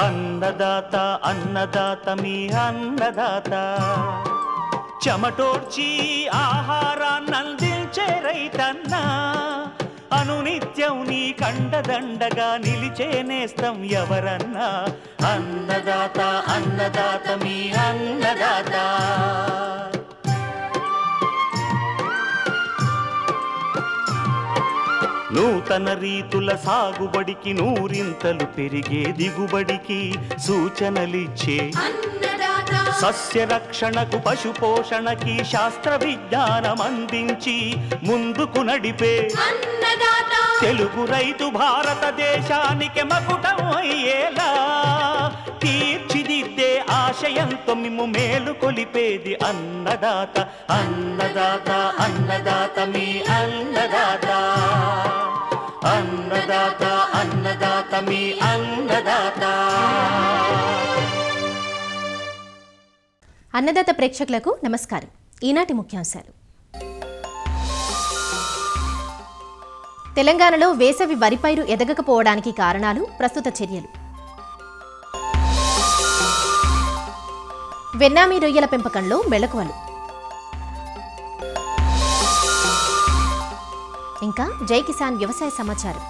అన్నదాత అన్నదాత మీ అన్నదాత చెమటోడ్చి ఆహారాన్నందించే రైతన్నా అనునిత్యం నీ కండదండగా నిలిచే నేస్తం ఎవరన్నా అన్నదాత అన్నదాత మీ అన్నదాత నూతన రీతుల సాగుబడికి నూరింతలు పెరిగే దిగుబడికి సూచనలిచ్చే సస్య రక్షణకు పశు పోషణకి శాస్త్ర విజ్ఞానం అందించి ముందుకు నడిపే తెలుగు రైతు భారతదేశానికి మకుటం అయ్యేలా తీర్చిదిద్దే ఆశయంతో మిమ్ము మేలు కొలిపేది అన్నదాత అన్నదాత అన్నదాత మీ అన్నదాత అన్నదాత అన్నదాత మీ అన్నదాత. అన్నదాత ప్రేక్షకులకు నమస్కారం. ఈనాటి ముఖ్యాంశాలు. తెలంగాణలో వేసవి వరి పైరు ఎదగకపోవడానికి కారణాలు, ప్రస్తుత చర్యలు. వెన్నామి రొయ్యల పెంపకంలో మెళకువలు. ఇంకా జై కిసాన్ వ్యవసాయ సమాచారం.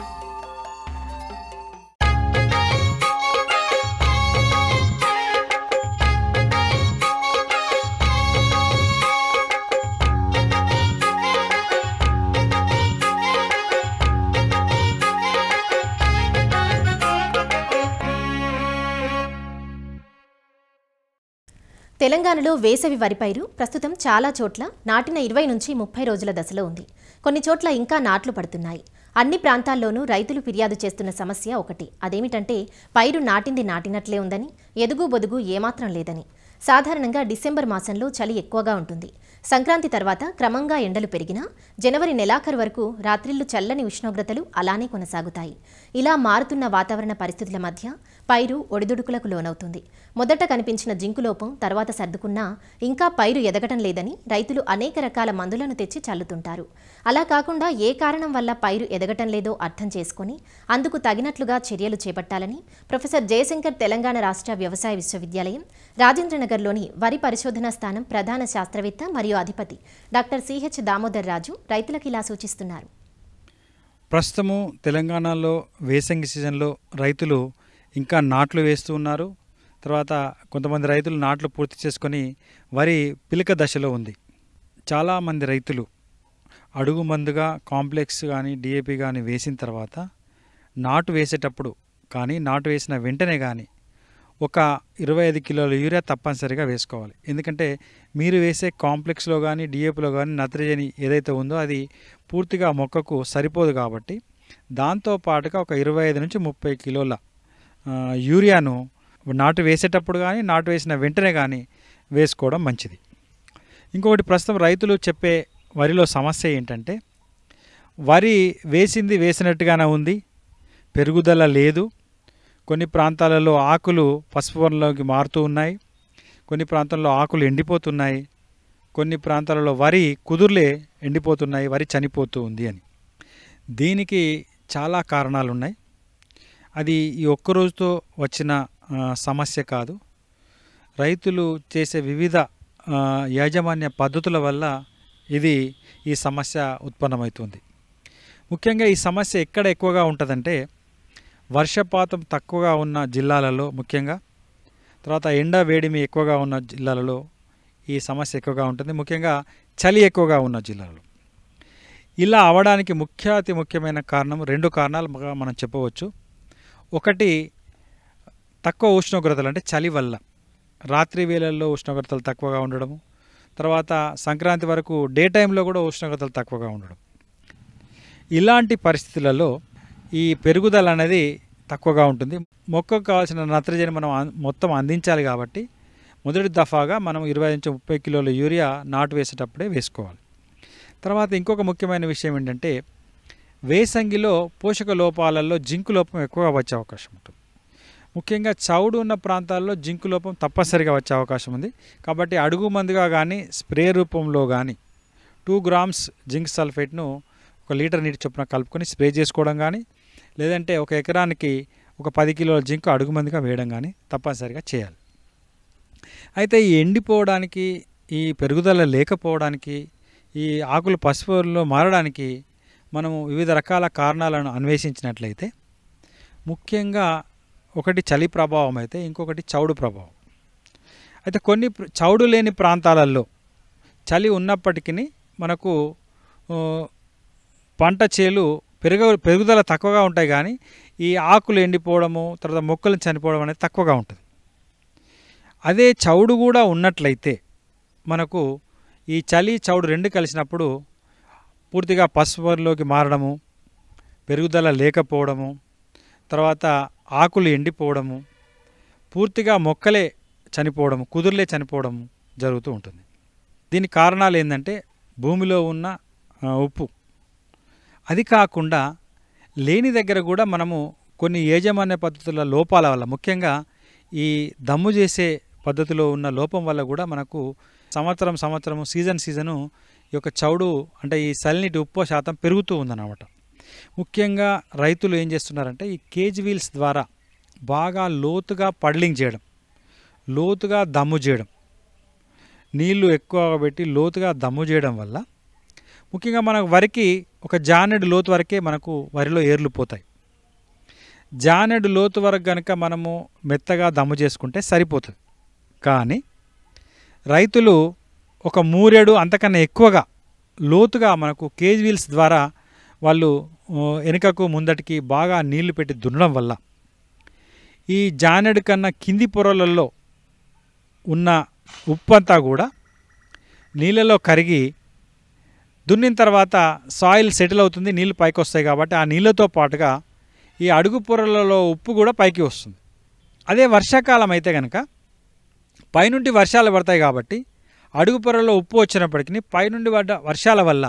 తెలంగాణలో వేసవి వరి పైరు ప్రస్తుతం చాలా చోట్ల నాటిన 20 నుంచి 30 రోజుల దశలో ఉంది. కొన్ని చోట్ల ఇంకా నాట్లు పడుతున్నాయి. అన్ని ప్రాంతాల్లోనూ రైతులు ఫిర్యాదు చేస్తున్న సమస్య ఒకటి. అదేమిటంటే పైరు నాటింది నాటినట్లే ఉందని, ఎదుగు బొదుగు ఏమాత్రం లేదని. సాధారణంగా డిసెంబర్ మాసంలో చలి ఎక్కువగా ఉంటుంది. సంక్రాంతి తర్వాత క్రమంగా ఎండలు పెరిగినా జనవరి నెలాఖరు వరకు రాత్రిళ్లు చల్లని ఉష్ణోగ్రతలు అలానే కొనసాగుతాయి. ఇలా మారుతున్న వాతావరణ పరిస్థితుల మధ్య పైరు ఒడిదుడుకులకు లోనవుతుంది. మొదట కనిపించిన జింకులోపం తర్వాత సర్దుకున్నా ఇంకా పైరు ఎదగటం లేదని రైతులు అనేక రకాల మందులను తెచ్చి చల్లుతుంటారు. అలా కాకుండా ఏ కారణం వల్ల పైరు ఎదగటం లేదో అర్థం చేసుకుని అందుకు తగినట్లుగా చర్యలు చేపట్టాలని ప్రొఫెసర్ జయశంకర్ తెలంగాణ రాష్ట్ర వ్యవసాయ విశ్వవిద్యాలయం రాజేంద్రనగర్లోని వరి పరిశోధనా స్థానం ప్రధాన శాస్త్రవేత్త మరియు అధిపతి డాక్టర్ సిహెచ్ దామోదర్ రాజు రైతులకు ఇలా సూచిస్తున్నారు. ప్రస్తుతము తెలంగాణలో వేసంగి సీజన్లో రైతులు ఇంకా నాట్లు వేస్తూ ఉన్నారు. తర్వాత కొంతమంది రైతులు నాట్లు పూర్తి చేసుకొని వరి పిలక దశలో ఉంది. చాలామంది రైతులు అడుగు మందుగా కాంప్లెక్స్ కానీ డిఏపి కానీ వేసిన తర్వాత నాటు వేసేటప్పుడు కానీ నాటు వేసిన వెంటనే కానీ ఒక 25 కిలోల యూరియా తప్పనిసరిగా వేసుకోవాలి. ఎందుకంటే మీరు వేసే కాంప్లెక్స్లో కానీ డిఏపిలో కానీ నత్రజని ఏదైతే ఉందో అది పూర్తిగా మొక్కకు సరిపోదు. కాబట్టి దాంతోపాటుగా ఒక 25 నుంచి 30 కిలోల యూరియాను నాటు వేసేటప్పుడు కానీ నాటు వేసిన వెంటనే కానీ వేసుకోవడం మంచిది. ఇంకొకటి ప్రస్తుతం రైతులు చెప్పే వరిలో సమస్య ఏంటంటే వరి వేసింది వేసినట్టుగానే ఉంది, పెరుగుదల లేదు. కొన్ని ప్రాంతాలలో ఆకులు పసుపు వర్ణంలోకి మారుతూ ఉన్నాయి, కొన్ని ప్రాంతాల్లో ఆకులు ఎండిపోతున్నాయి, కొన్ని ప్రాంతాలలో వరి కుదుర్లే ఎండిపోతున్నాయి, వరి చనిపోతూ ఉంది అని. దీనికి చాలా కారణాలు ఉన్నాయి. అది ఈ ఒక్కరోజుతో వచ్చిన సమస్య కాదు. రైతులు చేసే వివిధ యాజమాన్య పద్ధతుల వల్ల ఈ సమస్య ఉత్పన్నమవుతుంది. ముఖ్యంగా ఈ సమస్య ఎక్కడ ఎక్కువగా ఉంటుందంటే వర్షపాతం తక్కువగా ఉన్న జిల్లాలలో, ముఖ్యంగా తర్వాత ఎండ వేడిమి ఎక్కువగా ఉన్న జిల్లాలలో ఈ సమస్య ఎక్కువగా ఉంటుంది. ముఖ్యంగా చలి ఎక్కువగా ఉన్న జిల్లాలలో. ఇలా అవడానికి అతి ముఖ్యమైన కారణం 2 కారణాలు మనం చెప్పవచ్చు. ఒకటి తక్కువ ఉష్ణోగ్రతలు, అంటే చలి వల్ల రాత్రి వేళల్లో ఉష్ణోగ్రతలు తక్కువగా ఉండడము, తర్వాత సంక్రాంతి వరకు డే టైంలో కూడా ఉష్ణోగ్రతలు తక్కువగా ఉండడం. ఇలాంటి పరిస్థితులలో ఈ పెరుగుదల అనేది తక్కువగా ఉంటుంది. మొక్కకు కావాల్సిన నత్రజని మనం మొత్తం అందించాలి. కాబట్టి మొదటి దఫాగా మనం 20 నుంచి 30 కిలోల యూరియా నాటు వేసేటప్పుడే వేసుకోవాలి. తర్వాత ఇంకొక ముఖ్యమైన విషయం ఏంటంటే వేసంగిలో పోషక లోపాలలో జింకు లోపం ఎక్కువగా వచ్చే అవకాశం ఉంటుంది. ముఖ్యంగా చౌడు ఉన్న ప్రాంతాల్లో జింకు లోపం తప్పనిసరిగా వచ్చే అవకాశం ఉంది. కాబట్టి అడుగు మందుగా కానీ స్ప్రే రూపంలో కానీ 2 గ్రామ్స్ జింక్ సల్ఫేట్ను 1 లీటర్ నీటి చొప్పున కలుపుకొని స్ప్రే చేసుకోవడం కానీ, లేదంటే 1 ఎకరానికి ఒక 10 కిలోల జింక్ అడుగు మందిగా వేయడం కానీ తప్పనిసరిగా చేయాలి. అయితే ఈ ఎండిపోవడానికి, ఈ పెరుగుదల లేకపోవడానికి, ఈ ఆకులు పసుపులో మారడానికి మనము వివిధ రకాల కారణాలను అన్వేషించినట్లయితే ముఖ్యంగా ఒకటి చలి ప్రభావం అయితే ఇంకొకటి చౌడు ప్రభావం. అయితే కొన్ని చౌడు లేని ప్రాంతాలలో చలి ఉన్నప్పటికీ మనకు పంట చేలు పెరుగుదల తక్కువగా ఉంటాయి, కానీ ఈ ఆకులు ఎండిపోవడము, తర్వాత మొక్కలు చనిపోవడం అనేది తక్కువగా ఉంటుంది. అదే చౌడు కూడా ఉన్నట్లయితే మనకు ఈ చలి చౌడు రెండు కలిసినప్పుడు పూర్తిగా పసుపులోకి మారడము, పెరుగుదల లేకపోవడము, తర్వాత ఆకులు ఎండిపోవడము, పూర్తిగా మొక్కలే చనిపోవడము, కుదుర్లే చనిపోవడము జరుగుతూ ఉంటుంది. దీని కారణాలు ఏంటంటే భూమిలో ఉన్న ఉప్పు, అది కాకుండా లేని దగ్గర కూడా మనము కొన్ని యాజమాన్య పద్ధతుల లోపాల వల్ల, ముఖ్యంగా ఈ దమ్ము చేసే పద్ధతిలో ఉన్న లోపం వల్ల కూడా మనకు సంవత్సరము సీజను ఈ యొక్క చౌడు అంటే ఈ సల్నీటి ఉప్పు శాతం పెరుగుతూ ఉందన్నమాట. ముఖ్యంగా రైతులు ఏం చేస్తున్నారంటే ఈ కేజ్ వీల్స్ ద్వారా బాగా లోతుగా పడ్లింగ్ చేయడం, లోతుగా దమ్ము చేయడం, నీళ్లు ఎక్కువగా పెట్టి లోతుగా దమ్ము చేయడం వల్ల ముఖ్యంగా మనకు వరికి ఒక జానెడు లోతు వరకే మనకు వరిలో ఏర్లు పోతాయి. జానెడు లోతు వరకు కనుక మనము మెత్తగా దమ్ము చేసుకుంటే సరిపోతుంది. కానీ రైతులు ఒక మూరెడు అంతకన్నా ఎక్కువగా లోతుగా మనకు కేజ్ వీల్స్ ద్వారా వాళ్ళు వెనుకకు ముందటికి బాగా నీళ్లు పెట్టి దున్నడం వల్ల ఈ జానెడు కన్నా కింది పొరలలో ఉన్న ఉప్పు అంతా కూడా నీళ్ళలో కరిగి దున్నిన తర్వాత సాయిల్ సెటిల్ అవుతుంది, నీళ్ళు పైకి వస్తాయి. కాబట్టి ఆ నీళ్ళతో పాటుగా ఈ అడుగు పొరలలో ఉప్పు కూడా పైకి వస్తుంది. అదే వర్షాకాలం అయితే కనుక పైనుండి వర్షాలు పడతాయి కాబట్టి అడుగు పొరల్లో ఉప్పు వచ్చినప్పటికీ పైనుండి పడ్డ వర్షాల వల్ల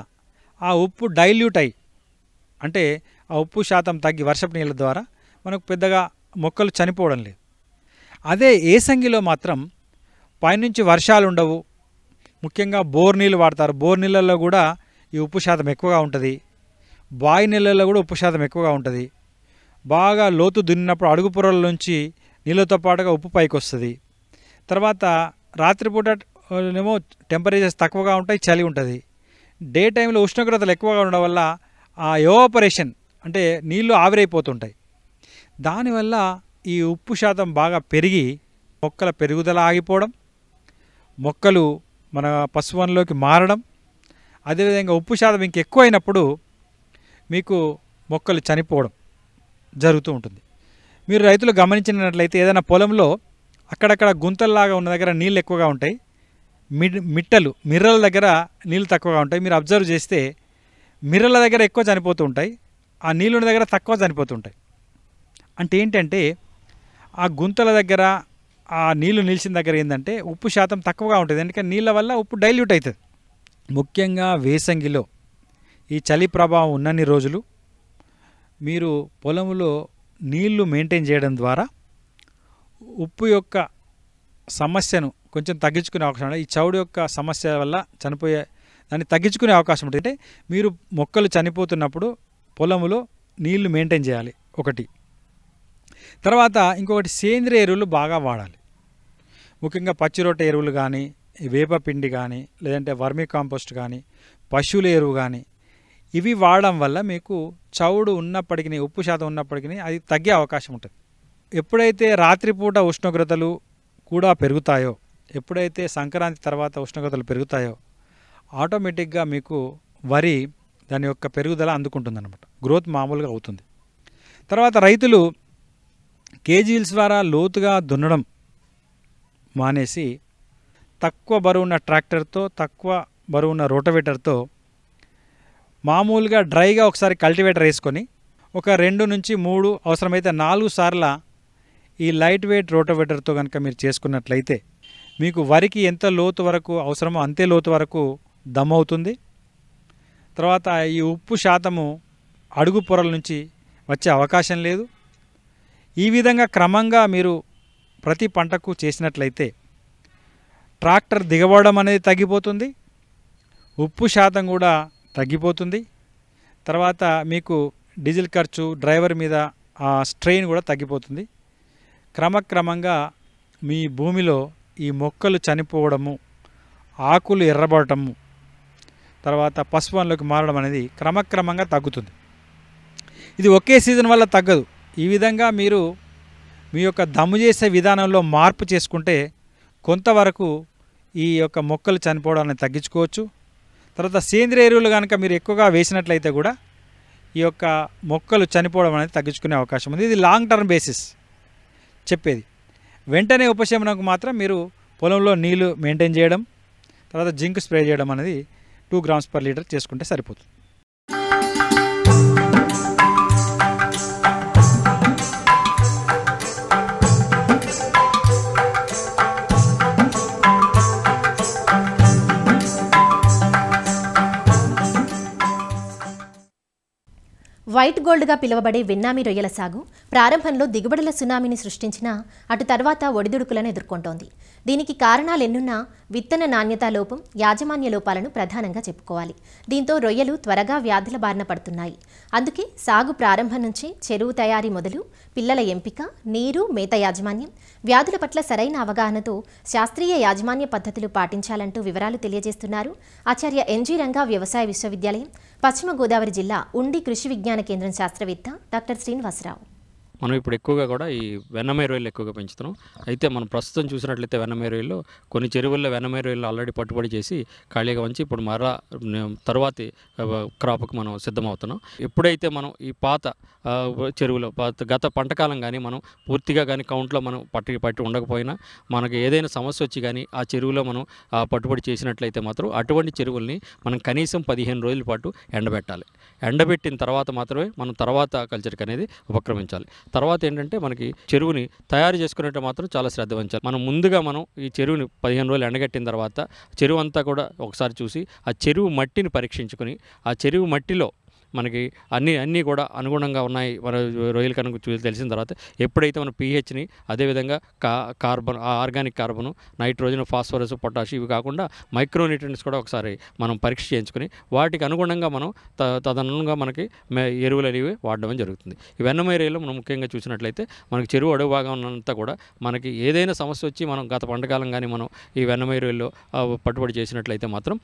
ఆ ఉప్పు డైల్యూట్ అయ్యి, అంటే ఆ ఉప్పు శాతం తగ్గి వర్షపు నీళ్ళ ద్వారా మనకు పెద్దగా మొక్కలు చనిపోవడం లేదు. అదే ఏసంగిలో మాత్రం పైనుంచి వర్షాలు ఉండవు, ముఖ్యంగా బోర్ నీళ్ళు వాడతారు. బోర్ నీళ్ళల్లో కూడా ఈ ఉప్పు శాతం ఎక్కువగా ఉంటుంది, బావి నీళ్ళల్లో కూడా ఉప్పు శాతం ఎక్కువగా ఉంటుంది. బాగా లోతు దున్నినప్పుడు అడుగు పొరల నుంచి నీళ్ళతో పాటుగా ఉప్పు పైకి వస్తుంది. తర్వాత రాత్రిపూట ఏమో టెంపరేచర్స్ తక్కువగా ఉంటాయి, చలి ఉంటుంది. డే టైంలో ఉష్ణోగ్రతలు ఎక్కువగా ఉండడం వల్ల ఆ ఎవాపరేషన్ అంటే నీళ్లు ఆవిరైపోతుంటాయి. దానివల్ల ఈ ఉప్పు శాతం బాగా పెరిగి మొక్కల పెరుగుదల ఆగిపోవడం, మొక్కలు మన పశువనంలోకి మారడం, అదేవిధంగా ఉప్పు శాతం ఇంకెక్కువైనప్పుడు మీకు మొక్కలు చనిపోవడం జరుగుతూ ఉంటుంది. మీరు రైతులు గమనించినట్లయితే ఏదైనా పొలంలో అక్కడక్కడ గుంతల్లాగా ఉన్న దగ్గర నీళ్ళు ఎక్కువగా ఉంటాయి, మిర్రల దగ్గర నీళ్ళు తక్కువగా ఉంటాయి. మీరు అబ్జర్వ్ చేస్తే మిర్రల దగ్గర ఎక్కువ చనిపోతూ ఉంటాయి, ఆ నీళ్ళున్న దగ్గర తక్కువ చనిపోతుంటాయి. అంటే ఏంటంటే ఆ గుంతల దగ్గర ఆ నీళ్లు నిలిచిన దగ్గర ఏంటంటే ఉప్పు శాతం తక్కువగా ఉంటుంది, ఎందుకంటే నీళ్ళ వల్ల ఉప్పు డైల్యూట్ అవుతుంది. ముఖ్యంగా వేసంగిలో ఈ చలి ప్రభావం ఉన్నన్ని రోజులు మీరు పొలంలో నీళ్లు మెయింటైన్ చేయడం ద్వారా ఉప్పు యొక్క సమస్యను కొంచెం తగ్గించుకునే అవకాశం ఉంటుంది. ఈ చౌడు యొక్క సమస్య వల్ల చనిపోయే దాన్ని తగ్గించుకునే అవకాశం ఉంటుంది. అంటే మీరు మొక్కలు చనిపోతున్నప్పుడు పొలంలో నీళ్లు మెయింటైన్ చేయాలి ఒకటి. తర్వాత ఇంకొకటి సేంద్రియ ఎరువులు బాగా వాడాలి. ముఖ్యంగా పచ్చిరొట్ట ఎరువులు కానీ, వేపపిండి కానీ, లేదంటే వర్మీ కాంపోస్ట్ కానీ, పశువుల ఎరువు కానీ, ఇవి వాడడం వల్ల మీకు చౌడు ఉన్నప్పటికీ, ఉప్పు శాతం ఉన్నప్పటికీ అది తగ్గే అవకాశం ఉంటుంది. ఎప్పుడైతే రాత్రిపూట ఉష్ణోగ్రతలు కూడా పెరుగుతాయో, ఎప్పుడైతే సంక్రాంతి తర్వాత ఉష్ణోగ్రతలు పెరుగుతాయో ఆటోమేటిక్గా మీకు వరి దాని యొక్క పెరుగుదల అందుకుంటుందన్నమాట, గ్రోత్ మామూలుగా అవుతుంది. తర్వాత రైతులు కేజీల్స్ ద్వారా లోతుగా దున్నడం మానేసి తక్కువ బరువున్న ట్రాక్టర్తో, తక్కువ బరువున్న రోటవేటర్తో మామూలుగా డ్రైగా ఒకసారి కల్టివేటర్ వేసుకొని ఒక 2 నుంచి 3 అవసరమైతే 4 సార్ల ఈ లైట్ వెయిట్ రోటవేటర్తో కనుక మీరు చేసుకున్నట్లయితే మీకు వరికి ఎంత లోతు వరకు అవసరమో అంతే లోతు వరకు దమ్మవుతుంది. తర్వాత ఈ ఉప్పు శాతము అడుగు పొరల నుంచి వచ్చే అవకాశం లేదు. ఈ విధంగా క్రమంగా మీరు ప్రతి పంటకు చేసినట్లయితే ట్రాక్టర్ దిగబడడం అనేది తగ్గిపోతుంది, ఉప్పు శాతం కూడా తగ్గిపోతుంది. తర్వాత మీకు డీజిల్ ఖర్చు, డ్రైవర్ మీద ఆ స్ట్రెయిన్ కూడా తగ్గిపోతుంది. క్రమక్రమంగా మీ భూమిలో ఈ మొక్కలు చనిపోవడము, ఆకులు ఎర్రబడటము, తర్వాత పసుపు రంగులోకి మారడం అనేది క్రమక్రమంగా తగ్గుతుంది. ఇది ఒకే సీజన్ వల్ల తగ్గదు. ఈ విధంగా మీరు మీ యొక్క దమ్ము చేసే విధానంలో మార్పు చేసుకుంటే కొంతవరకు ఈ యొక్క మొక్కలు చనిపోవడాన్ని తగ్గించుకోవచ్చు. తర్వాత సేంద్రియ ఎరువులు కనుక మీరు ఎక్కువగా వేసినట్లయితే కూడా ఈ యొక్క మొక్కలు చనిపోవడం అనేది తగ్గించుకునే అవకాశం ఉంది. ఇది లాంగ్ టర్మ్ బేసిస్ చెప్పేది. వెంటనే ఉపశమనకు మాత్రం మీరు పొలంలో నీళ్లు మెయింటైన్ చేయడం, తర్వాత జింక్ స్ప్రే చేయడం అనేది 2 grams per liter చేసుకుంటే సరిపోతుంది. వైట్ గోల్డ్గా పిలువబడే వెన్నామి రొయ్యల సాగు ప్రారంభంలో దిగుబడుల సునామీని సృష్టించినా అటు తర్వాత ఒడిదుడుకులను ఎదుర్కొంటోంది. దీనికి కారణాలెన్నున్నా విత్తన నాణ్యతా లోపం, యాజమాన్య లోపాలను ప్రధానంగా చెప్పుకోవాలి. దీంతో రొయ్యలు త్వరగా వ్యాధుల బారిన పడుతున్నాయి. అందుకే సాగు ప్రారంభం నుంచి చెరువు తయారీ మొదలు పిల్లల ఎంపిక, నీరు, మేత యాజమాన్యం, వ్యాధుల పట్ల సరైన అవగాహనతో శాస్త్రీయ యాజమాన్య పద్ధతులు పాటించాలంటూ వివరాలు తెలియజేస్తున్నారు ఆచార్య ఎన్జీ రంగా వ్యవసాయ విశ్వవిద్యాలయం, పశ్చిమ గోదావరి జిల్లా ఉండి కృషి విజ్ఞాన కేంద్రం శాస్త్రవేత్త డాక్టర్ శ్రీనివాసరావు. మనం ఇప్పుడు ఎక్కువగా కూడా ఈ వెన్నమే రొయ్యలు ఎక్కువగా పెంచుతున్నాం. అయితే మనం ప్రస్తుతం చూసినట్లయితే వెన్నమే రొయ్యల్లో కొన్ని చెరువుల్లో వెన్నమే రొయ్యలు ఆల్రెడీ పట్టుబడి చేసి ఖాళీగా ఉంచి ఇప్పుడు మరలా తర్వాతి క్రాప్కి మనం సిద్ధమవుతున్నాం. ఎప్పుడైతే మనం ఈ పాత చెరువులో గత పంటకాలం కానీ మనం పూర్తిగా కానీ కౌంట్లో మనం పట్టి ఉండకపోయినా మనకి ఏదైనా సమస్య వచ్చి కానీ ఆ చెరువులో మనం పట్టుబడి చేసినట్లయితే మాత్రం అటువంటి చెరువుల్ని మనం కనీసం 15 రోజుల పాటు ఎండబెట్టాలి. ఎండబెట్టిన తర్వాత మాత్రమే మనం తర్వాత కల్చర్కి అనేది ఉపక్రమించాలి. తర్వాత ఏంటంటే మనకి చెరువుని తయారు చేసుకునేట్టు మాత్రం చాలా శ్రద్ధ వహించాలి. మనం ముందుగా మనం ఈ చెరువుని 15 రోజులు ఎండగట్టిన తర్వాత చెరువు అంతా కూడా ఒకసారి చూసి ఆ చెరువు మట్టిని పరీక్షించుకొని ఆ చెరువు మట్టిలో మనకి అన్నీ కూడా అనుగుణంగా ఉన్నాయి మన రొయ్యలు కనుక తెలిసిన తర్వాత ఎప్పుడైతే మన pHని అదేవిధంగా carbon, organic carbon, nitrogen, phosphorus, potash ఇవి కాకుండా మైక్రోన్యూట్రియన్స్ కూడా ఒకసారి మనం పరీక్ష చేయించుకొని వాటికి అనుగుణంగా మనం తదనుగుణంగా మనకి ఎరువులు అనేవి వాడడం జరుగుతుంది. ఈ వెన్నమే రొయ్యలు మనం ముఖ్యంగా చూసినట్లయితే మనకి చెరువు అడుగు భాగం అంతా కూడా మనకి ఏదైనా సమస్య వచ్చి మనం గత పంటకాలం కానీ మనం ఈ వెన్నమే రొయ్యల్లో పట్టుబడి చేసినట్లయితే మాత్రం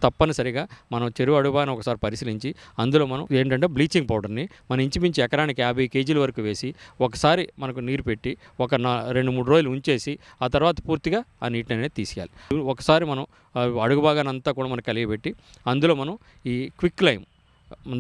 తప్పనిసరిగా మనం చెరువు అడుగుబాను ఒకసారి పరిశీలించి అందులో మనం ఏంటంటే బ్లీచింగ్ పౌడర్ని మనం ఇంచుమించు ఎకరానికి 50 kgs వరకు వేసి ఒకసారి మనకు నీరు పెట్టి ఒక 2-3 రోజులు ఉంచేసి ఆ తర్వాత పూర్తిగా ఆ నీటిని అనేది తీసేయాలి. ఒకసారి మనం అడుగు భాగానంతా కూడా మనం కలిగిపెట్టి అందులో మనం ఈ క్విక్ లైమ్,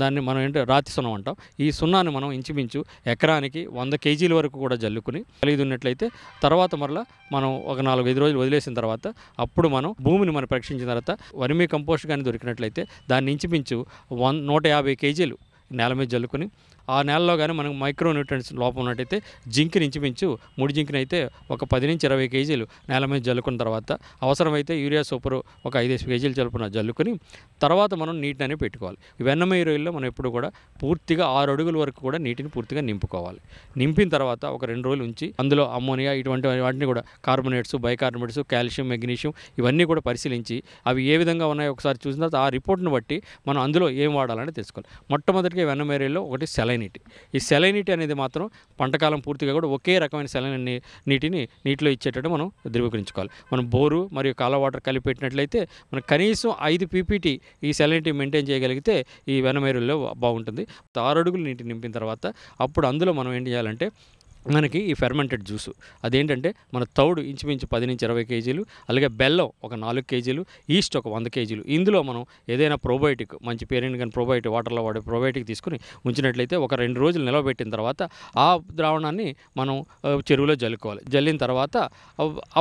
దాన్ని మనం ఏంటంటే రాతి సున్నం అంటాం, ఈ సున్నాన్ని మనం ఇంచుమించు ఎకరానికి 100 kgs వరకు కూడా జల్లుకుని కలిగి ఉన్నట్లయితే తర్వాత మరలా మనం ఒక 4-5 రోజులు వదిలేసిన తర్వాత అప్పుడు మనం భూమిని మనం పరీక్షించిన తర్వాత వర్మీ కంపోస్ట్ కానీ దొరికినట్లయితే దాన్ని ఇంచుమించు 150 kgs నేల మీద జల్లుకొని ఆ నేలలో కానీ మనకు మైక్రోన్యూట్రియన్స్ లోపం ఉన్నట్టయితే జింక్ని ఇంచుమించు 3 జింక్ని అయితే ఒక 10-20 kgs నేల మీద జల్లుకున్న తర్వాత అవసరమైతే యూరియా సూపర్ ఒక 5 kgs జలుపున జల్లుకొని తర్వాత మనం నీటిని అనేది పెట్టుకోవాలి. ఈ వెన్నమే రొయ్యల్లో మనం ఎప్పుడు కూడా పూర్తిగా 6 అడుగుల వరకు కూడా నీటిని పూర్తిగా నింపుకోవాలి. నింపిన తర్వాత ఒక 2 రోజులు ఉంచి అందులో అమ్మోనియా ఇటువంటి వాటిని కూడా కార్బోనేట్స్, బైకార్బోనేట్స్, కాల్షియం, మెగ్నీషియం ఇవన్నీ కూడా పరిశీలించి అవి ఏ విధంగా ఉన్నాయో ఒకసారి చూసిన తర్వాత ఆ రిపోర్ట్ను బట్టి మనం అందులో ఏం వాడాలని తెలుసుకోవాలి. మొట్టమొదటిగా వెన్నమే రొయ్యల్లో ఒకటి సెలైనిటీ. ఈ సెలైనిటీ అనేది మాత్రం పంటకాలం పూర్తిగా కూడా ఒకే రకమైన సెలైన్ నీటిని నీటిలో ఇచ్చేటట్టు మనం ధృవీకరించుకోవాలి. మనం బోరు మరియు కాలువ వాటర్ కలిపి పెట్టినట్లయితే మనం కనీసం 5 ppt ఈ సెలైనిటీ మెయింటైన్ చేయగలిగితే ఈ వెన్నమే రొయ్యల్లో బాగుంటుంది. 6 అడుగులు నీటిని నింపిన తర్వాత అప్పుడు అందులో మనం ఏం చేయాలంటే మనకి ఈ ఫెర్మెంటెడ్ జ్యూసు అదేంటంటే మన తౌడు ఇంచుమించు 10-20 kgs, అలాగే బెల్లం ఒక 4 kgs, ఈస్ట్ ఒక 100 kgs. ఇందులో మనం ఏదైనా ప్రోబయోటిక్ మంచి పేరెంట్ కానీ ప్రోబయోటిక్ వాటర్లో వాడే ప్రోబయోటిక్ తీసుకుని ఉంచినట్లయితే ఒక 2 రోజులు నిలవబెట్టిన తర్వాత ఆ ద్రావణాన్ని మనం చెరువులో జల్లుకోవాలి. జల్లిన తర్వాత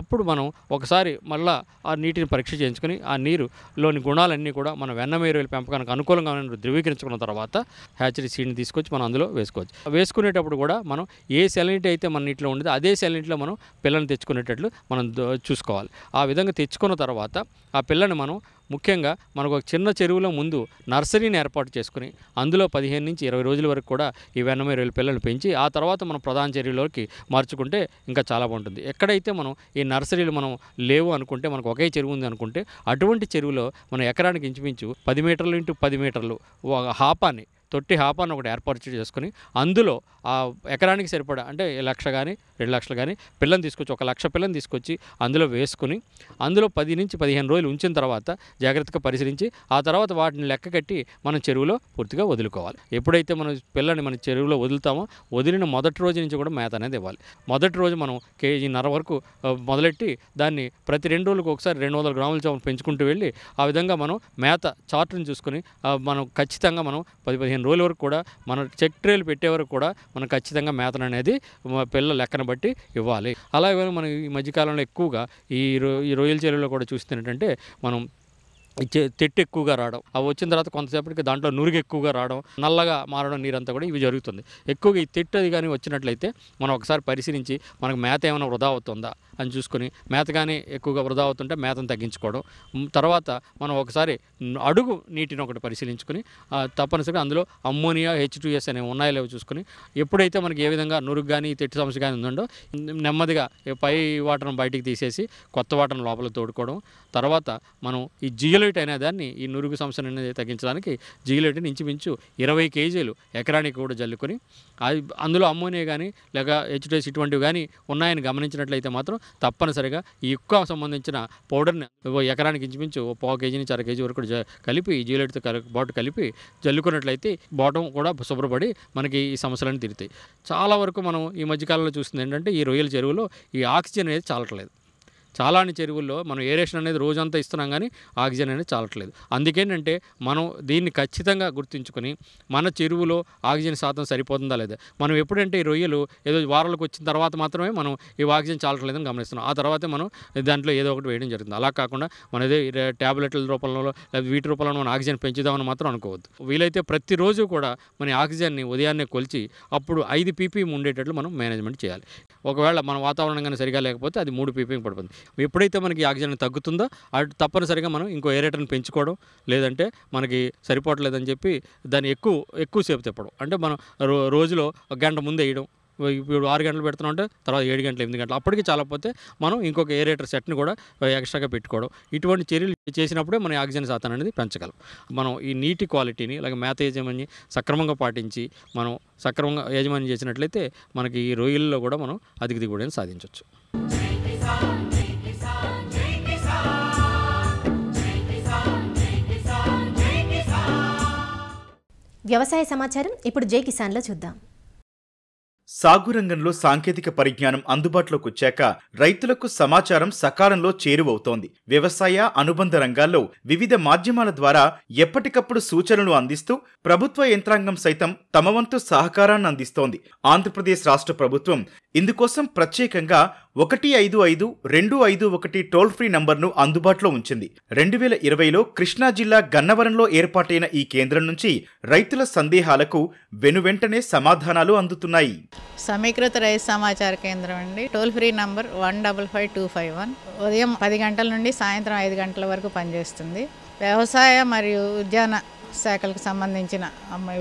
అప్పుడు మనం ఒకసారి మళ్ళీ ఆ నీటిని పరీక్ష చేయించుకొని ఆ నీరులోని గుణాలన్నీ కూడా మన వెన్నమే రొయ్యల పెంపకానికి అనుకూలంగా ధృవీకరించుకున్న తర్వాత హ్యాచరీ సీడ్ని తీసుకొచ్చి మనం అందులో వేసుకోవచ్చు. వేసుకునేటప్పుడు కూడా మనం ఏ సెలైనిటీ అయితే మన నీటిలో ఉండేది అదే సెలైనిటీలో మనం పిల్లని తెచ్చుకునేటట్లు మనం చూసుకోవాలి. ఆ విధంగా తెచ్చుకున్న తర్వాత ఆ పిల్లని మనం ముఖ్యంగా మనకు ఒక చిన్న చెరువులో ముందు నర్సరీని ఏర్పాటు చేసుకుని అందులో 15-20 రోజుల వరకు కూడా ఈ వెన్నమే రొయ్యల పిల్లలను పెంచి ఆ తర్వాత మనం ప్రధాన చెరువులోకి మార్చుకుంటే ఇంకా చాలా బాగుంటుంది. ఎక్కడైతే మనం ఈ నర్సరీలు మనం లేవు అనుకుంటే మనకు ఒకే చెరువు ఉంది అనుకుంటే అటువంటి చెరువులో మనం ఎకరానికి ఇంచుమించు 10 మీటర్లు x 10 మీటర్లు హాపాన్ని తొట్టి హాపాన్ని ఒకటి ఏర్పాటు చేసుకుని అందులో ఆ ఎకరానికి సరిపడా అంటే 1,00,000 కానీ 2,00,000 కానీ పిల్లని తీసుకొచ్చి 1,00,000 పిల్లని తీసుకొచ్చి అందులో వేసుకుని అందులో 10 నుంచి 15 రోజులు ఉంచిన తర్వాత జాగ్రత్తగా పరిశీలించి ఆ తర్వాత వాటిని లెక్క కట్టి మనం చెరువులో పూర్తిగా వదులుకోవాలి. ఎప్పుడైతే మనం పిల్లని మన చెరువులో వదులుతామో వదిలిన మొదటి రోజు నుంచి కూడా మేత అనేది ఇవ్వాలి. మొదటి రోజు మనం 1.5 kg వరకు మొదలెట్టి దాన్ని ప్రతి 2 రోజులకు ఒకసారి 200 గ్రాముల చొప్పున పెంచుకుంటూ వెళ్ళి ఆ విధంగా మనం మేత చార్ట్ని చూసుకొని మనం ఖచ్చితంగా మనం 10-15 రోజుల వరకు కూడా మనం చెక్ ట్రేలు పెట్టే వరకు కూడా మనం ఖచ్చితంగా మేతను అనేది పిల్లల లెక్కను బట్టి ఇవ్వాలి. అలాగే మనం ఈ మధ్యకాలంలో ఎక్కువగా ఈ రొయ్యల చెరువులో కూడా చూస్తున్నట్టంటే మనం తెట్టు ఎక్కువగా రావడం, అవి వచ్చిన తర్వాత కొంతసేపటికి దాంట్లో నురుగు ఎక్కువగా రావడం, నల్లగా మారడం నీరంతా కూడా ఇవి జరుగుతుంది. ఎక్కువగా ఈ తెట్టు అది కానీ వచ్చినట్లయితే మనం ఒకసారి పరిశీలించి మనకు మేత ఏమైనా వృధా అవుతుందా అని చూసుకొని మేత కానీ ఎక్కువగా వృధా అవుతుంటే మేతను తగ్గించుకోవడం. తర్వాత మనం ఒకసారి అడుగు నీటిని ఒకటి పరిశీలించుకొని తప్పనిసరిగా అందులో అమ్మోనియా H2S అనేవి ఉన్నాయో లేవో చూసుకొని ఎప్పుడైతే మనకి ఏ విధంగా నురుగు కానీ తెట్టు సమస్య కానీ ఉందో నెమ్మదిగా పై వాటర్ను బయటికి తీసేసి కొత్త వాటర్ను లోపల తోడుకోవడం. తర్వాత మనం ఈ జియోలైట్ అనే దాన్ని ఈ నురుగు సమస్యను అనేది తగ్గించడానికి జియోలైట్ని ఇంచుమించు 20 kg ఎకరానికి కూడా జల్లుకొని అందులో అమ్మోనియా కానీ లేక H2S ఇటువంటివి కానీ ఉన్నాయని గమనించినట్లయితే మాత్రం తప్పనిసరిగా ఈ ఎక్కువ సంబంధించిన పౌడర్ని ఎకరానికి ఇంచుమించు 1/4 kg నుంచి 1/2 kg వరకు కలిపి ఈ జియోలైట్తో బాటు కలిపి జల్లుకున్నట్లయితే బాటం కూడా శుభ్రపడి మనకి ఈ సమస్యలను తీరుతాయి. చాలా వరకు మనం ఈ మధ్యకాలంలో చూస్తుంది ఏంటంటే ఈ రొయ్యల చెరువులో ఈ ఆక్సిజన్ అనేది చాలట్లేదు. చాలాని చెరువుల్లో మనం ఏరేషన్ అనేది రోజంతా ఇస్తున్నాం కానీ ఆక్సిజన్ అనేది చాలట్లేదు. అందుకేంటంటే మనం దీన్ని ఖచ్చితంగా గుర్తుంచుకొని మన చెరువులో ఆక్సిజన్ శాతం సరిపోతుందా లేదా, మనం ఎప్పుడంటే ఈ రొయ్యలు ఏదో వారాలకు వచ్చిన తర్వాత మాత్రమే మనం ఈ ఆక్సిజన్ చాలట్లేదని గమనిస్తున్నాం. ఆ తర్వాతే మనం దాంట్లో ఏదో ఒకటి వేయడం జరుగుతుంది. అలా కాకుండా మన ఏదో ట్యాబ్లెట్ల రూపంలో లేదా వీటి రూపంలో మనం ఆక్సిజన్ పెంచుదామని మాత్రం అనుకోవద్దు. వీలైతే ప్రతిరోజు కూడా మన ఆక్సిజన్ని ఉదయాన్నే కొలిచి అప్పుడు 5 ppm ఉండేటట్లు మనం మేనేజ్మెంట్ చేయాలి. ఒకవేళ మన వాతావరణం కానీ సరిగా లేకపోతే అది 3 ppm పడుతుంది. ఎప్పుడైతే మనకి ఆక్సిజన్ తగ్గుతుందో అటు తప్పనిసరిగా మనం ఇంకో ఏరేటర్ని పెంచుకోవడం, లేదంటే మనకి సరిపోవట్లేదని చెప్పి దాన్ని ఎక్కువసేపు తిప్పడం. అంటే మనం రోజులో 1 గంట ముందు వేయడం, ఇప్పుడు 6 గంటలు పెడుతున్నాం అంటే తర్వాత 7 గంటలు 8 గంటలు అప్పటికి చాలకపోతే మనం ఇంకొక ఏరేటర్ సెట్ని కూడా ఎక్స్ట్రాగా పెట్టుకోవడం. ఇటువంటి చర్యలు చేసినప్పుడే మన ఆక్సిజన్ శాతం అనేది పెంచగలం. మనం ఈ నీటి క్వాలిటీని అలాగే మేత యజమాని సక్రమంగా పాటించి మనం సక్రమంగా యజమాని చేసినట్లయితే మనకి ఈ రొయ్యల్లో కూడా మనం అధిక దిగుబడిని సాధించవచ్చు. వ్యవసాయ సమాచారం ఇప్పుడు జై కిసాన్లో చూద్దాం. సాగు రంగంలో సాంకేతిక పరిజ్ఞానం అందుబాటులోకి వచ్చాక రైతులకు సమాచారం సకాలంలో చేరువవుతోంది. వ్యవసాయ అనుబంధ రంగాల్లో వివిధ మాధ్యమాల ద్వారా ఎప్పటికప్పుడు సూచనలు అందిస్తూ ప్రభుత్వ యంత్రాంగం సైతం తమ వంతు సహకారాన్ని అందిస్తోంది. ఆంధ్రప్రదేశ్ రాష్ట్ర ప్రభుత్వం ఇందుకోసం ప్రత్యేకంగా 155-251 టోల్ ఫ్రీ నంబర్ను అందుబాటులో ఉంచింది. 2020లో కృష్ణా జిల్లా గన్నవరంలో ఏర్పాటైన ఈ కేంద్రం నుంచి రైతుల సందేహాలకు వెనువెంటనే సమాధానాలు అందుతున్నాయి. సమీకృత రైతు సమాచార కేంద్రం అండి. టోల్ ఫ్రీ నంబర్ 155251 ఉదయం 10 గంటల నుండి సాయంత్రం 5 గంటల వరకు పనిచేస్తుంది. వ్యవసాయ మరియు ఉద్యాన శాఖలకు సంబంధించిన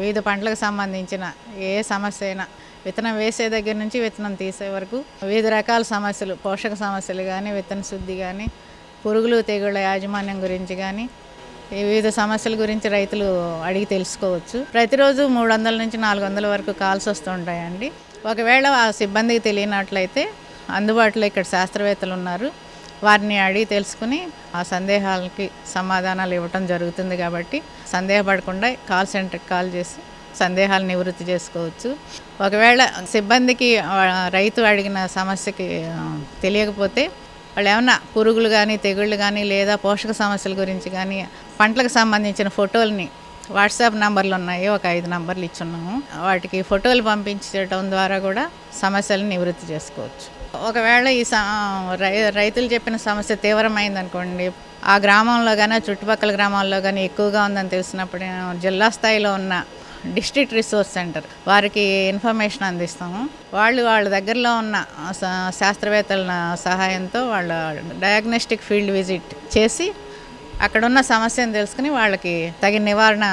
వివిధ పంటలకు సంబంధించిన ఏ సమస్య అయినా విత్తనం వేసే దగ్గర నుంచి విత్తనం తీసే వరకు వివిధ రకాల సమస్యలు, పోషక సమస్యలు కానీ, విత్తన శుద్ధి కానీ, పురుగులు తెగుళ్ళ యాజమాన్యం గురించి కానీ వివిధ సమస్యల గురించి రైతులు అడిగి తెలుసుకోవచ్చు. ప్రతిరోజు 300 నుంచి 400 వరకు కాల్స్ వస్తుంటాయండి. ఒకవేళ ఆ సిబ్బందికి తెలియనట్లయితే అందుబాటులో ఇక్కడ శాస్త్రవేత్తలు ఉన్నారు, వారిని అడిగి తెలుసుకుని ఆ సందేహాలకి సమాధానాలు ఇవ్వటం జరుగుతుంది. కాబట్టి సందేహపడకుండా కాల్ సెంటర్కి కాల్ చేసి సందేహాలు నివృత్తి చేసుకోవచ్చు. ఒకవేళ సిబ్బందికి రైతు అడిగిన సమస్యకి తెలియకపోతే వాళ్ళు ఏమన్నా పురుగులు కానీ, తెగుళ్ళు కానీ, లేదా పోషక సమస్యల గురించి కానీ, పంటలకు సంబంధించిన ఫోటోల్ని వాట్సాప్ నంబర్లు ఉన్నాయి, ఒక 5 నంబర్లు ఇచ్చున్నాము. వాటికి ఫోటోలు పంపించడం ద్వారా కూడా సమస్యలను నివృత్తి చేసుకోవచ్చు. ఒకవేళ ఈ రైతులు చెప్పిన సమస్య తీవ్రమైందనుకోండి, ఆ గ్రామంలో కానీ చుట్టుపక్కల గ్రామాల్లో కానీ ఎక్కువగా ఉందని తెలిసినప్పుడు జిల్లా స్థాయిలో ఉన్న డిస్ట్రిక్ట్ రిసోర్స్ సెంటర్ వారికి ఇన్ఫర్మేషన్ అందిస్తాము. వాళ్ళ దగ్గరలో ఉన్న శాస్త్రవేత్తల సహాయంతో వాళ్ళ డయాగ్నోస్టిక్ ఫీల్డ్ విజిట్ చేసి అక్కడున్న సమస్యను తెలుసుకుని వాళ్ళకి తగిన నివారణ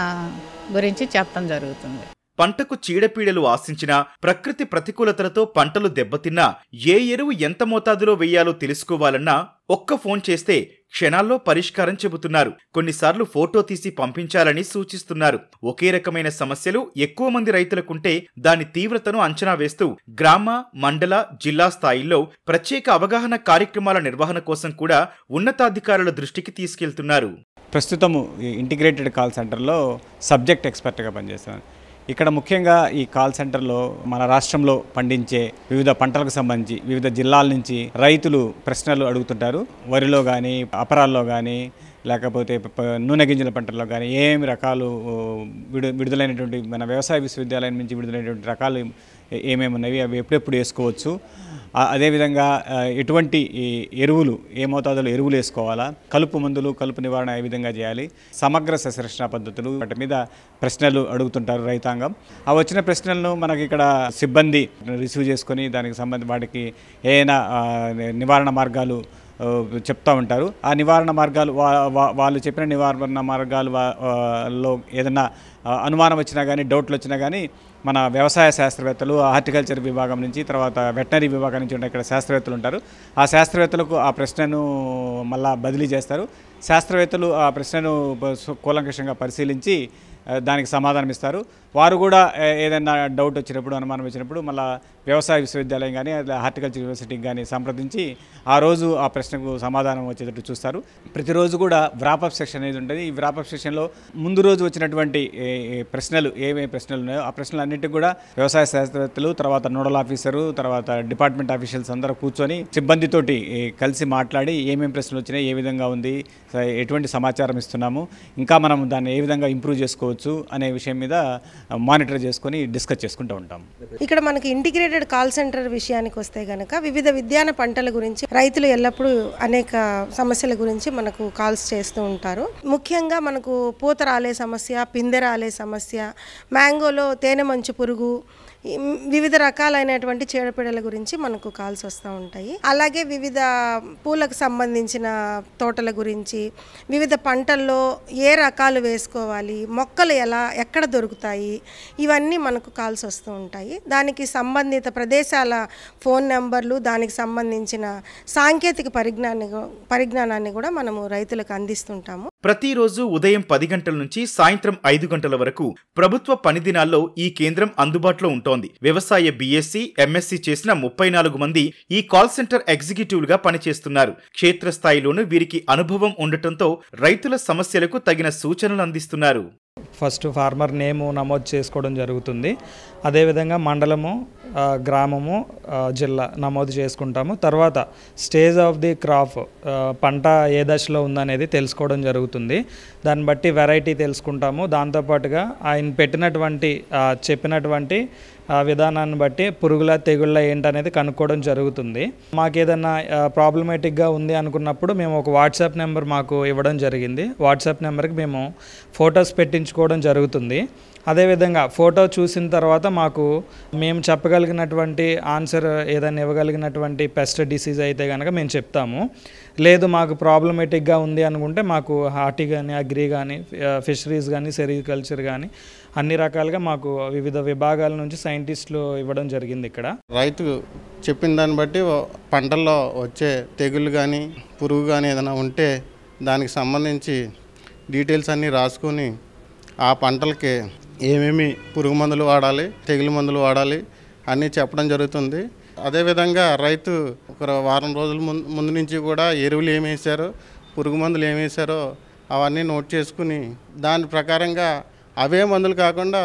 గురించి చెప్పడం జరుగుతుంది. పంటకు చీడపీడలు ఆశించినా, ప్రకృతి ప్రతికూలతలతో పంటలు దెబ్బతిన్నా, ఏ ఎరువు ఎంత మోతాదులో వేయాలో తెలుసుకోవాలన్నా ఒక్క ఫోన్ చేస్తే క్షణాల్లో పరిష్కారం చెబుతున్నారు. కొన్నిసార్లు ఫోటో తీసి పంపించాలని సూచిస్తున్నారు. ఒకే రకమైన సమస్యలు ఎక్కువ మంది రైతులకుంటే దాని తీవ్రతను అంచనా వేస్తూ గ్రామ, మండల, జిల్లా స్థాయిల్లో ప్రత్యేక అవగాహన కార్యక్రమాల నిర్వహణ కోసం కూడా ఉన్నతాధికారుల దృష్టికి తీసుకెళ్తున్నారు. ప్రస్తుతము ఇంటిగ్రేటెడ్ కాల్ సెంటర్లో సబ్జెక్ట్ ఎక్స్పర్ట్గా పనిచేస్తాను. ఇక్కడ ముఖ్యంగా ఈ కాల్ సెంటర్లో మన రాష్ట్రంలో పండించే వివిధ పంటలకు సంబంధించి వివిధ జిల్లాల నుంచి రైతులు ప్రశ్నలు అడుగుతుంటారు. వరిలో కానీ, అపరాల్లో కానీ, లేకపోతే నూనె గింజల పంటల్లో కానీ ఏమి రకాలు విడుదలైనటువంటి మన వ్యవసాయ విశ్వవిద్యాలయం నుంచి విడుదలైనటువంటి రకాలు ఏమేమి ఉన్నవి, అవి ఎప్పుడెప్పుడు వేసుకోవచ్చు, అదేవిధంగా ఎటువంటి ఎరువులు, ఏ మోతాదులో ఎరువులు వేసుకోవాలా, కలుపు మందులు, కలుపు నివారణ ఏ విధంగా చేయాలి, సమగ్ర సస్యరక్షణ పద్ధతులు, వాటి మీద ప్రశ్నలు అడుగుతుంటారు రైతాంగం. ఆ వచ్చిన ప్రశ్నలను మనకి ఇక్కడ సిబ్బంది రిసీవ్ చేసుకొని దానికి సంబంధించి వాటికి ఏదైనా నివారణ మార్గాలు చెప్తూ ఉంటారు. ఆ నివారణ మార్గాలు వాళ్ళు చెప్పిన నివారణ మార్గాలు లో ఏదైనా అనుమానం వచ్చినా కానీ, డౌట్లు వచ్చినా కానీ మన వ్యవసాయ శాస్త్రవేత్తలు, హార్టికల్చర్ విభాగం నుంచి, తర్వాత వెటనరీ విభాగం నుంచి ఉన్న ఇక్కడ శాస్త్రవేత్తలు ఉంటారు. ఆ శాస్త్రవేత్తలకు ఆ ప్రశ్నను మళ్ళా బదిలీ చేస్తారు. శాస్త్రవేత్తలు ఆ ప్రశ్నను కూలంకషంగా పరిశీలించి దానికి సమాధానం ఇస్తారు. వారు కూడా ఏదైనా డౌట్ వచ్చినప్పుడు, అనుమానం వచ్చినప్పుడు మళ్ళీ వ్యవసాయ విశ్వవిద్యాలయం కానీ, హార్టికల్చర్ యూనివర్సిటీకి కానీ సంప్రదించి ఆ రోజు ఆ ప్రశ్నకు సమాధానం వచ్చేటట్టు చూస్తారు. ప్రతిరోజు కూడా వ్రాపప్ సెషన్ అనేది ఉంటుంది. ఈ వ్రాపప్ సెషన్లో ముందు రోజు వచ్చినటువంటి ప్రశ్నలు, ఏమేమి ప్రశ్నలు ఉన్నాయో ఆ ప్రశ్నలన్నింటికి కూడా వ్యవసాయ శాస్త్రవేత్తలు, తర్వాత నోడల్ ఆఫీసరు, తర్వాత డిపార్ట్మెంట్ ఆఫీషియల్స్ అందరూ కూర్చొని సిబ్బందితోటి కలిసి మాట్లాడి ఏమేమి ప్రశ్నలు వచ్చినాయి, ఏ విధంగా ఉంది, ఎటువంటి సమాచారం ఇస్తున్నాము, ఇంకా మనం దాన్ని ఏ విధంగా ఇంప్రూవ్ చేసుకోవచ్చు అనే విషయం మీద మానిటర్ చేసుకొని డిస్కస్ చేసుకుంటూ ఉంటాం. ఇక్కడ మనకి ఇంటిగ్రేటెడ్ కాల్ సెంటర్ విషయానికి వస్తే గనక వివిధ విద్యాన పంటల గురించి రైతులు ఎల్లప్పుడూ అనేక సమస్యల గురించి మనకు కాల్స్ చేస్తూ ఉంటారు. ముఖ్యంగా మనకు పూత రాలే సమస్య, పిందె రాలే సమస్య, మ్యాంగోలో తేనె మంచు పురుగు, వివిధ రకాలైనటువంటి చీడపీడల గురించి మనకు కాల్స్ వస్తూ ఉంటాయి. అలాగే వివిధ పూలకు సంబంధించిన తోటల గురించి, వివిధ పంటల్లో ఏ రకాలు వేసుకోవాలి, మొక్కలు ఎక్కడ దొరుకుతాయి, ఇవన్నీ మనకు కాల్స్ వస్తూ ఉంటాయి. దానికి సంబంధిత ప్రదేశాల ఫోన్ నెంబర్లు, దానికి సంబంధించిన సాంకేతిక పరిజ్ఞానాన్ని కూడా మనము రైతులకు అందిస్తుంటాము. ప్రతిరోజు ఉదయం 10 గంటల నుంచి సాయంత్రం 5 గంటల వరకు ప్రభుత్వ పని దినాల్లో ఈ కేంద్రం అందుబాటులో ఉంటుంది. వ్యవసాయ బీఎస్సీ, ఎంఎస్సీ చేసిన 34 మంది ఈ కాల్ సెంటర్ ఎగ్జిక్యూటివ్లుగా పనిచేస్తున్నారు. క్షేత్రస్థాయిలోనూ వీరికి అనుభవం ఉండటంతో రైతుల సమస్యలకు తగిన సూచనలు అందిస్తున్నారు. ఫస్ట్ ఫార్మర్ నేము నమోదు చేసుకోవడం జరుగుతుంది. అదేవిధంగా మండలము, గ్రామము, జిల్లా నమోదు చేసుకుంటాము. తర్వాత స్టేజ్ ఆఫ్ ది క్రాప్, పంట ఏ దశలో ఉందనేది తెలుసుకోవడం జరుగుతుంది. దాన్ని బట్టి వెరైటీ తెలుసుకుంటాము. దాంతోపాటుగా ఆయన పెట్టినటువంటి చెప్పినటువంటి విధానాన్ని బట్టి పురుగుల, తెగుళ్ళ ఏంటనేది కనుక్కోవడం జరుగుతుంది. మాకు ఏదైనా ప్రాబ్లమేటిక్గా ఉంది అనుకున్నప్పుడు మేము ఒక వాట్సాప్ నెంబర్ మాకు ఇవ్వడం జరిగింది. వాట్సాప్ నెంబర్కి మేము ఫొటోస్ పెట్టించుకోవడం జరుగుతుంది. అదేవిధంగా ఫోటో చూసిన తర్వాత మాకు మేము చెప్పగలిగినటువంటి ఆన్సర్ ఏదైనా ఇవ్వగలిగినటువంటి పెస్ట్ డిసీజ్ అయితే కనుక మేము చెప్తాము. లేదు మాకు ప్రాబ్లమేటిక్గా ఉంది అనుకుంటే మాకు హార్టీ కానీ, అగ్రి కానీ, ఫిషరీస్ కానీ, సెరికల్చర్ కానీ అన్ని రకాలుగా మాకు వివిధ విభాగాల నుంచి సైంటిస్టులు ఇవ్వడం జరిగింది. ఇక్కడ రైతు చెప్పిన దాన్ని బట్టి పంటల్లో వచ్చే తెగుళ్ళు కానీ, పురుగు కానీ ఏదైనా ఉంటే దానికి సంబంధించి డీటెయిల్స్ అన్నీ రాసుకొని ఆ పంటలకి ఏమేమి పురుగు మందులు వాడాలి, తెగులు మందులు వాడాలి అన్నీ చెప్పడం జరుగుతుంది. అదేవిధంగా రైతు ఒక వారం రోజుల ముందు నుంచి కూడా ఎరువులు ఏమి వేశారో, పురుగు మందులు ఏమి వేశారో అవన్నీ నోట్ చేసుకుని దాని ప్రకారంగా అవే మందులు కాకుండా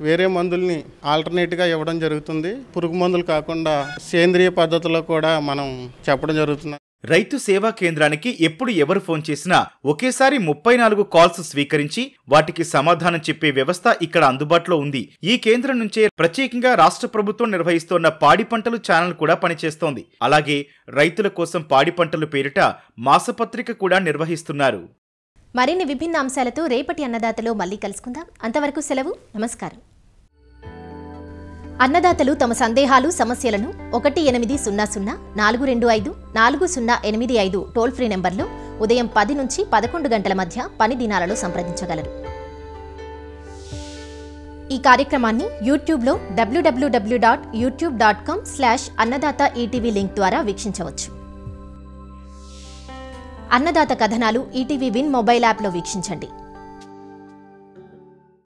వేరే మందుల్ని ఆల్టర్నేట్గా ఇవ్వడం జరుగుతుంది. పురుగు మందులు కాకుండా సేంద్రియ పద్ధతిలో కూడా మనం చెప్పడం జరుగుతుంది. రైతు సేవా కేంద్రానికి ఎప్పుడు ఎవరు ఫోన్ చేసినా ఒకేసారి 34 కాల్స్ స్వీకరించి వాటికి సమాధానం చెప్పే వ్యవస్థ ఇక్కడ అందుబాటులో ఉంది. ఈ కేంద్రం నుంచే ప్రత్యేకంగా రాష్ట్ర ప్రభుత్వం నిర్వహిస్తోన్న పాడి పంటలు ఛానల్ కూడా పనిచేస్తోంది. అలాగే రైతుల కోసం పాడి పంటలు పేరిట మాసపత్రిక కూడా నిర్వహిస్తున్నారు. మరిన్ని విభిన్న అంశాలతో రేపటి అన్నదాతలో మళ్ళీ కలుసుకుందాం. అంతవరకు సెలవు. నమస్కారం. అన్నదాతలు తమ సందేహాలు, సమస్యలను 1800-425-4085 టోల్ ఫ్రీ నెంబర్లో ఉదయం 10 నుంచి 11 గంటల మధ్య పని దినాలలో సంప్రదించగలరు. ఈ కార్యక్రమాన్ని యూట్యూబ్లో www.youtube.com/అన్నదాత ఈటీవీ లింక్ ద్వారా వీక్షించవచ్చు. అన్నదాత కథనాలు ఈటీవీ విన్ మొబైల్ యాప్లో వీక్షించండి.